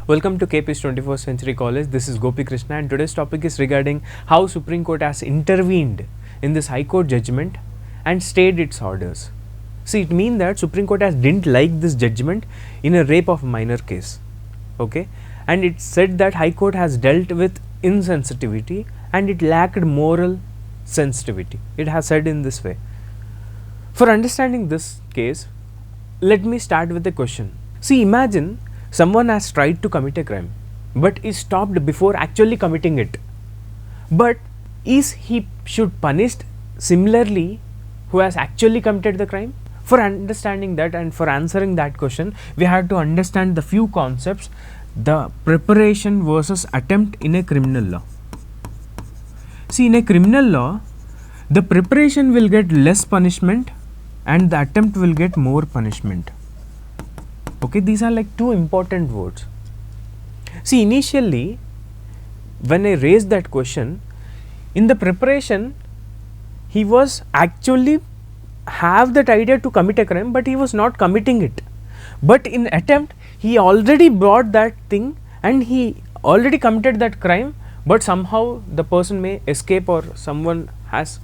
Welcome to KPIAS 21st Century College. This is Gopi Krishna and today's topic is regarding how Supreme Court has intervened in this High Court judgment and stayed its orders. See, it means that Supreme Court didn't like this judgment in a rape of a minor case. Okay, and it said that High Court has dealt with insensitivity and it lacked moral sensitivity. It has said in this way. For understanding this case, let me start with a question. See, imagine someone has tried to commit a crime but is stopped before actually committing it. But is he should punished similarly who has actually committed the crime? For understanding that and for answering that question, we have to understand the few concepts, the preparation versus attempt in a criminal law. See, in a criminal law, the preparation will get less punishment and the attempt will get more punishment. Okay, these are like two important words. See, initially when I raised that question, in the preparation he was actually have that idea to commit a crime but he was not committing it. But in attempt he already brought that thing and he already committed that crime, but somehow the person may escape or someone has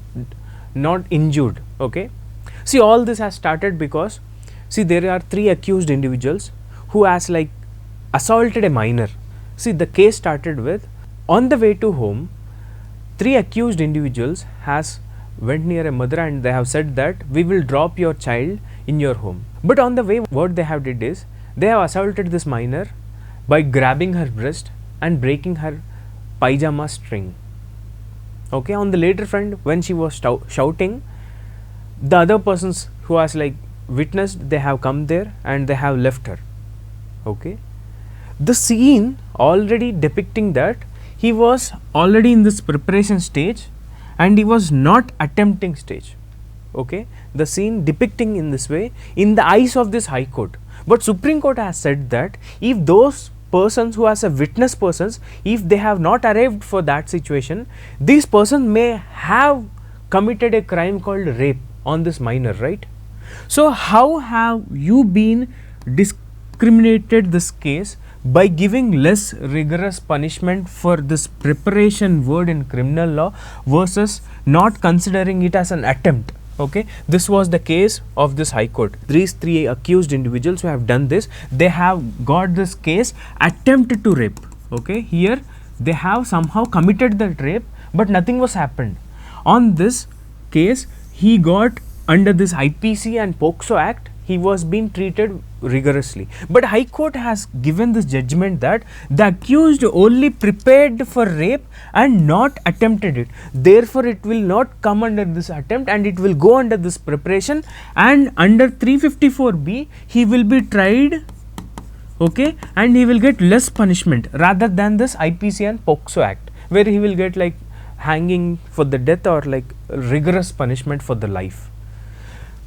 not injured. Okay, see, all this has started because see, there are three accused individuals who has like assaulted a minor. See, the case started with, on the way to home, three accused individuals has went near a mother and they have said that we will drop your child in your home. But on the way, what they have did is they have assaulted this minor by grabbing her breast and breaking her pyjama string. Okay, on the later front, when she was shouting, the other persons who has like witnessed, they have come there and they have left her. Okay, the scene already depicting that he was already in this preparation stage and he was not attempting stage. Okay, the scene depicting in this way in the eyes of this High Court. But Supreme Court has said that if those persons who has a witness persons, if they have not arrived for that situation, these person may have committed a crime called rape on this minor, right? So how have you been discriminated this case by giving less rigorous punishment for this preparation word in criminal law versus not considering it as an attempt? Okay, this was the case of this High Court. These three accused individuals who have done this, they have got this case attempt to rape. Okay, here they have somehow committed that rape but nothing was happened. On this case, he got under this IPC and POCSO Act, he was being treated rigorously. But High Court has given this judgment that the accused only prepared for rape and not attempted it. Therefore, it will not come under this attempt and it will go under this preparation, and under 354B, he will be tried. Okay, and he will get less punishment rather than this IPC and POCSO Act, where he will get like hanging for the death or like rigorous punishment for the life.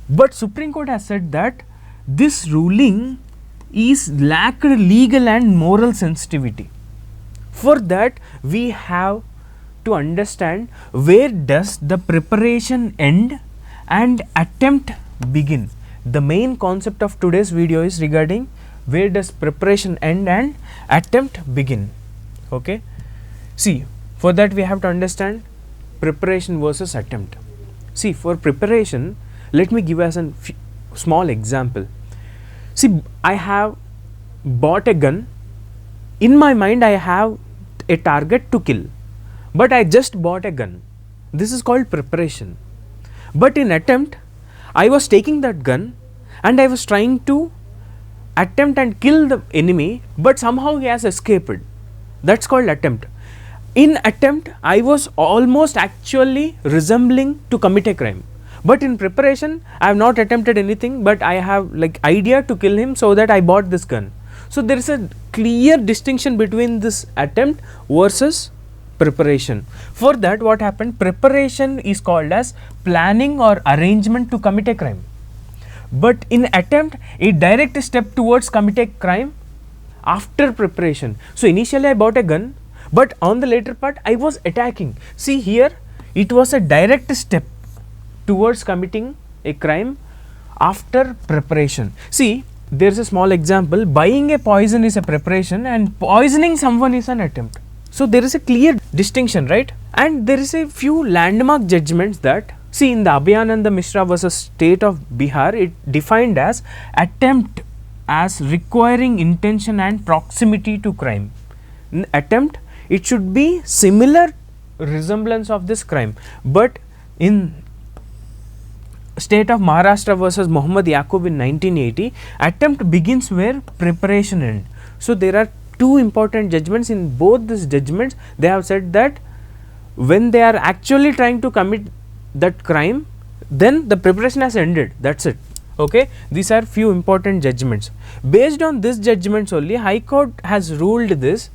But Supreme Court has said that this ruling is lacked legal and moral sensitivity. For that, we have to understand where does the preparation end and attempt begin. The main concept of today's video is regarding where does preparation end and attempt begin. Okay, see, for that we have to understand preparation versus attempt. See, for preparation, let me give us a small example. See, I have bought a gun. In my mind, I have a target to kill, but I just bought a gun. This is called preparation. But in attempt, I was taking that gun and I was trying to attempt and kill the enemy, but somehow he has escaped. That's called attempt. In attempt, I was almost actually resembling to commit a crime. But in preparation, I have not attempted anything, but I have like idea to kill him, so that I bought this gun. So there is a clear distinction between this attempt versus preparation. For that, what happened? Preparation is called as planning or arrangement to commit a crime. But in attempt, a direct step towards commit a crime after preparation. So initially I bought a gun, but on the later part I was attacking. See, here it was a direct step towards committing a crime after preparation. See, there's a small example, buying a poison is a preparation and poisoning someone is an attempt. So there is a clear distinction, right? And there is a few landmark judgments that, see, in the Abhayananda Mishra versus State of Bihar, it defined as attempt as requiring intention and proximity to crime. Attempt, it should be similar resemblance of this crime, but in State of Maharashtra versus Muhammad Yaqub in 1980, attempt begins where preparation ends. So there are two important judgments. In both these judgments, they have said that when they are actually trying to commit that crime, then the preparation has ended, that's it. Okay, these are few important judgments. Based on this judgments only, High Court has ruled this.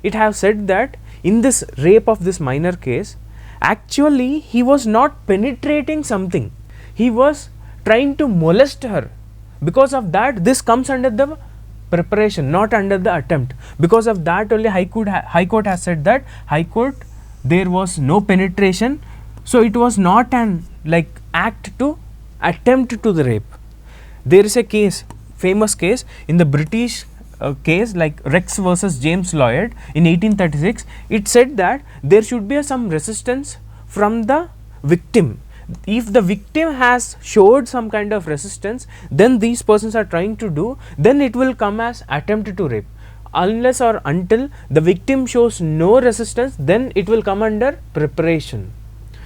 It has said that in this rape of this minor case, actually he was not penetrating something, he was trying to molest her. Because of that, this comes under the preparation, not under the attempt. Because of that only, High Court has said that there was no penetration, so it was not an act to attempt to the rape. There is a case, famous case in the British case like Rex versus James Lloyd in 1836. It said that there should be some resistance from the victim. If the victim has showed some kind of resistance, then these persons are trying to do, then it will come as attempt to rape. Unless or until the victim shows no resistance, then it will come under preparation.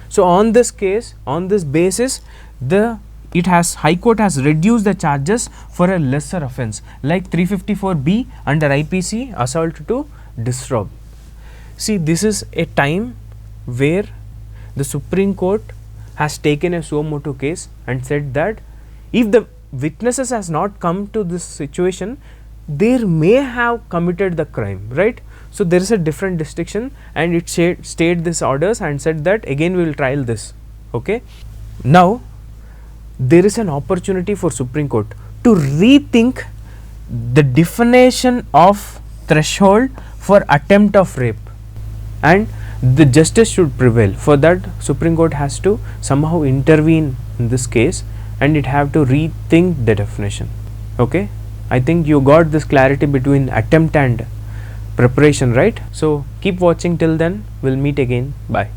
So on this case, on this basis, High Court has reduced the charges for a lesser offence like 354B under IPC, assault to disrobe. See, this is a time where the Supreme Court has taken a suo motu case and said that if the witnesses has not come to this situation, they may have committed the crime, right? So there is a different distinction, and it stayed this orders and said that again we will trial this. Okay, now there is an opportunity for Supreme Court to rethink the definition of threshold for attempt of rape, and the justice should prevail. For that, Supreme Court has to somehow intervene in this case, and it have to rethink the definition. Okay, I think you got this clarity between attempt and preparation, right? So keep watching till then. We'll meet again. Bye.